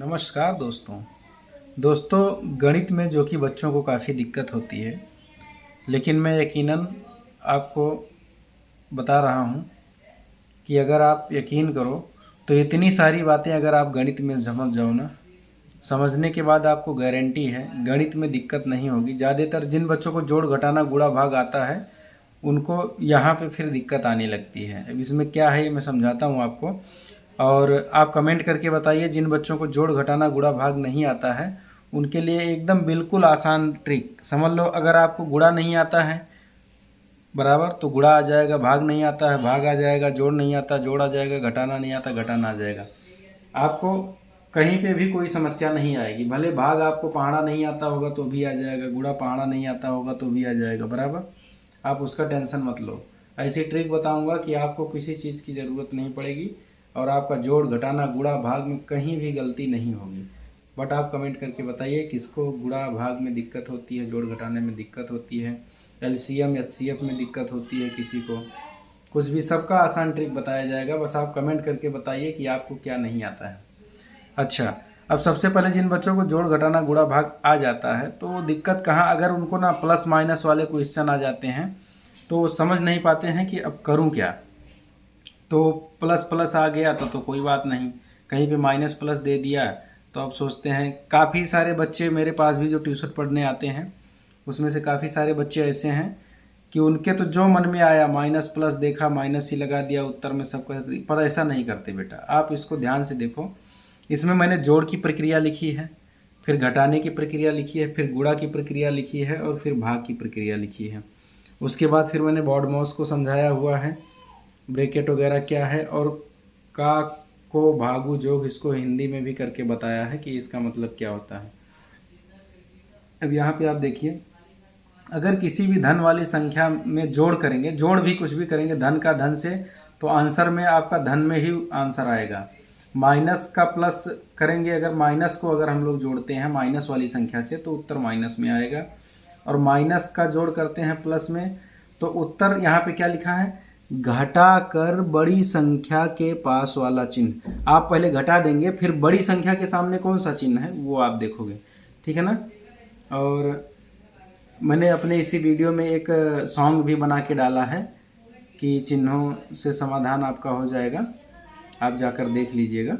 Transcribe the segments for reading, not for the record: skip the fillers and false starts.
नमस्कार दोस्तों गणित में जो कि बच्चों को काफ़ी दिक्कत होती है, लेकिन मैं यकीनन आपको बता रहा हूँ कि अगर आप यकीन करो तो इतनी सारी बातें अगर आप गणित में समझ जाओ ना, समझने के बाद आपको गारंटी है गणित में दिक्कत नहीं होगी। ज़्यादातर जिन बच्चों को जोड़ घटाना गुणा भाग आता है उनको यहाँ पे फिर दिक्कत आने लगती है। अब इसमें क्या है ये मैं समझाता हूँ आपको, और आप कमेंट करके बताइए जिन बच्चों को जोड़ घटाना गुणा भाग नहीं आता है उनके लिए एकदम बिल्कुल आसान ट्रिक समझ लो। अगर आपको गुणा नहीं आता है बराबर तो गुणा आ जाएगा, भाग नहीं आता है भाग आ जाएगा, जोड़ नहीं आता जोड़ आ जाएगा, घटाना नहीं आता घटाना आ जाएगा। आपको कहीं पे भी कोई समस्या नहीं आएगी। भले भाग आपको पढ़ना नहीं आता होगा तो भी आ जाएगा, गुणा पढ़ना नहीं आता होगा तो भी आ जाएगा बराबर। आप उसका टेंशन मत लो। ऐसी ट्रिक बताऊंगा कि आपको किसी चीज़ की ज़रूरत नहीं पड़ेगी और आपका जोड़ घटाना गुणा भाग में कहीं भी गलती नहीं होगी। बट आप कमेंट करके बताइए किसको गुणा भाग में दिक्कत होती है, जोड़ घटाने में दिक्कत होती है, एलसीएम एचसीएफ में दिक्कत होती है किसी को, कुछ भी। सबका आसान ट्रिक बताया जाएगा, बस आप कमेंट करके बताइए कि आपको क्या नहीं आता है। अच्छा, अब सबसे पहले जिन बच्चों को जोड़ घटाना गुणा भाग आ जाता है तो वो दिक्कत कहाँ, अगर उनको ना प्लस माइनस वाले क्वेश्चन आ जाते हैं तो समझ नहीं पाते हैं कि अब करूँ क्या। तो प्लस प्लस आ गया तो कोई बात नहीं, कहीं पे माइनस प्लस दे दिया तो अब सोचते हैं। काफ़ी सारे बच्चे मेरे पास भी जो ट्यूशन पढ़ने आते हैं उसमें से काफ़ी सारे बच्चे ऐसे हैं कि उनके तो जो मन में आया माइनस प्लस देखा माइनस ही लगा दिया उत्तर में सब कर। पर ऐसा नहीं करते बेटा, आप इसको ध्यान से देखो। इसमें मैंने जोड़ की प्रक्रिया लिखी है, फिर घटाने की प्रक्रिया लिखी है, फिर गुणा की प्रक्रिया लिखी है और फिर भाग की प्रक्रिया लिखी है। उसके बाद फिर मैंने बॉड माउस को समझाया हुआ है, ब्रैकेट वगैरह क्या है, और का को भागु जोग इसको हिंदी में भी करके बताया है कि इसका मतलब क्या होता है। अब यहाँ पे आप देखिए, अगर किसी भी धन वाली संख्या में जोड़ करेंगे, जोड़ भी कुछ भी करेंगे धन का धन से, तो आंसर में आपका धन में ही आंसर आएगा। माइनस का प्लस करेंगे, अगर माइनस को अगर हम लोग जोड़ते हैं माइनस वाली संख्या से तो उत्तर माइनस में आएगा, और माइनस का जोड़ करते हैं प्लस में तो उत्तर यहाँ पे क्या लिखा है, घटा कर बड़ी संख्या के पास वाला चिन्ह। आप पहले घटा देंगे फिर बड़ी संख्या के सामने कौन सा चिन्ह है वो आप देखोगे, ठीक है ना। और मैंने अपने इसी वीडियो में एक सॉन्ग भी बना के डाला है कि चिन्हों से समाधान आपका हो जाएगा, आप जाकर देख लीजिएगा।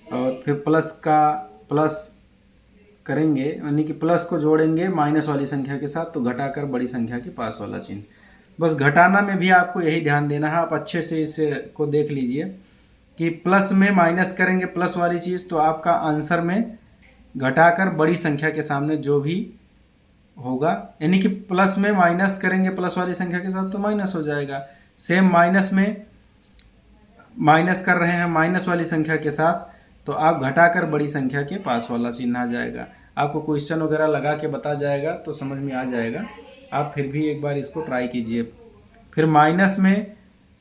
और फिर प्लस का प्लस करेंगे यानी कि प्लस को जोड़ेंगे माइनस वाली संख्या के साथ तो घटाकर बड़ी संख्या के पास वाला चिन्ह। बस घटाना में भी आपको यही ध्यान देना है। आप अच्छे से इसे को देख लीजिए कि प्लस में माइनस करेंगे प्लस वाली चीज़ तो आपका आंसर में घटाकर बड़ी संख्या के सामने जो भी होगा, यानी कि प्लस में माइनस करेंगे प्लस वाली संख्या के साथ तो माइनस हो जाएगा। सेम माइनस में माइनस कर रहे हैं माइनस वाली संख्या के साथ तो आप घटाकर बड़ी संख्या के पास वाला चिन्ह आ जाएगा। आपको क्वेश्चन वगैरह लगा के बता जाएगा तो समझ में आ जाएगा। आप फिर भी एक बार इसको ट्राई कीजिए। फिर माइनस में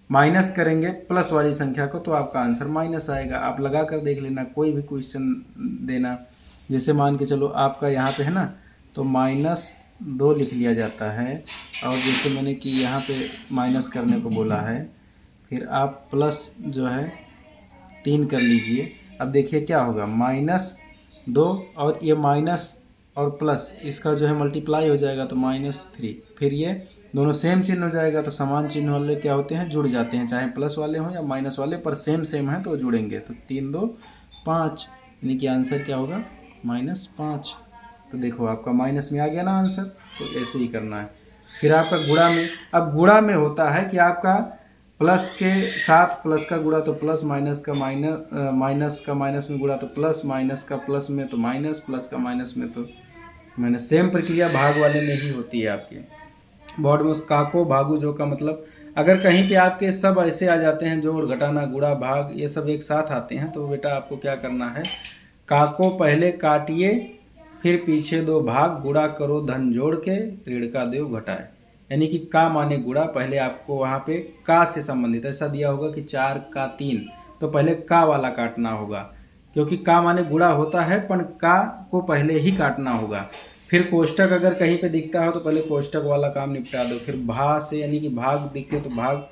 माइनस करेंगे प्लस वाली संख्या को तो आपका आंसर माइनस आएगा। आप लगा कर देख लेना, कोई भी क्वेश्चन देना। जैसे मान के चलो आपका यहाँ पे है ना तो -2 लिख लिया जाता है, और जैसे मैंने कि यहाँ पे माइनस करने को बोला है फिर आप प्लस जो है 3 कर लीजिए। अब देखिए क्या होगा, -2 और ये माइनस और प्लस इसका जो है मल्टीप्लाई हो जाएगा तो -3। फिर ये दोनों सेम चिन्ह हो जाएगा तो समान चिन्ह वाले क्या होते हैं, जुड़ जाते हैं, चाहे प्लस वाले हों या माइनस वाले, पर सेम है तो जुड़ेंगे। तो 3 2 5 यानी कि आंसर क्या होगा -5। तो देखो आपका माइनस में आ गया ना आंसर। तो ऐसे ही करना है। फिर आपका गुणा में, अब गुणा में होता है कि आपका प्लस के साथ प्लस का गुणा तो प्लस, माइनस का माइनस, माइनस का माइनस में गुणा तो प्लस, माइनस का प्लस में तो माइनस, प्लस का माइनस में तो माइनस। सेम प्रक्रिया भाग वाले में ही होती है आपके बोर्ड में। उस काको भागु जो का मतलब अगर कहीं पे आपके सब ऐसे आ जाते हैं, जोड़ घटाना गुणा भाग ये सब एक साथ आते हैं तो बेटा आपको क्या करना है, काको पहले काटिए फिर पीछे 2 भाग, गुणा करो धन जोड़ के ऋण का देव घटाए। यानी कि का माने गुणा, पहले आपको वहाँ पे का से संबंधित ऐसा दिया होगा कि 4 का 3 तो पहले का वाला काटना होगा, क्योंकि का माने गुणा होता है पर का को पहले ही काटना होगा। फिर कोष्टक अगर कहीं पे दिखता हो तो पहले कोष्टक वाला काम निपटा दो। फिर भा से यानी कि भाग दिखे तो भाग,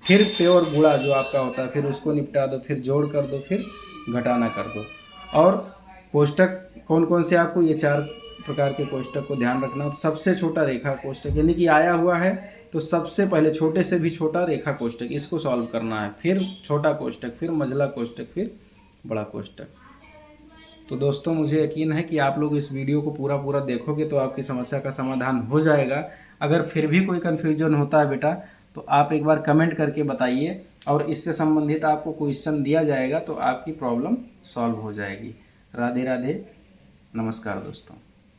फिर प्योर गुणा जो आपका होता है फिर उसको निपटा दो, फिर जोड़ कर दो, फिर घटाना कर दो। और कोष्टक कौन कौन से, आपको ये 4 प्रकार के कोष्टक को ध्यान रखना। तो सबसे छोटा रेखा कोष्टक, यानी कि आया हुआ है तो सबसे पहले छोटे से भी छोटा रेखा कोष्टक, इसको सॉल्व करना है। फिर छोटा कोष्टक, फिर मझला कोष्टक, फिर बड़ा कोष्टक। तो दोस्तों मुझे यकीन है कि आप लोग इस वीडियो को पूरा देखोगे तो आपकी समस्या का समाधान हो जाएगा। अगर फिर भी कोई कन्फ्यूजन होता है बेटा तो आप एक बार कमेंट करके बताइए, और इससे संबंधित आपको क्वेश्चन दिया जाएगा तो आपकी प्रॉब्लम सॉल्व हो जाएगी। राधे राधे, नमस्कार दोस्तों।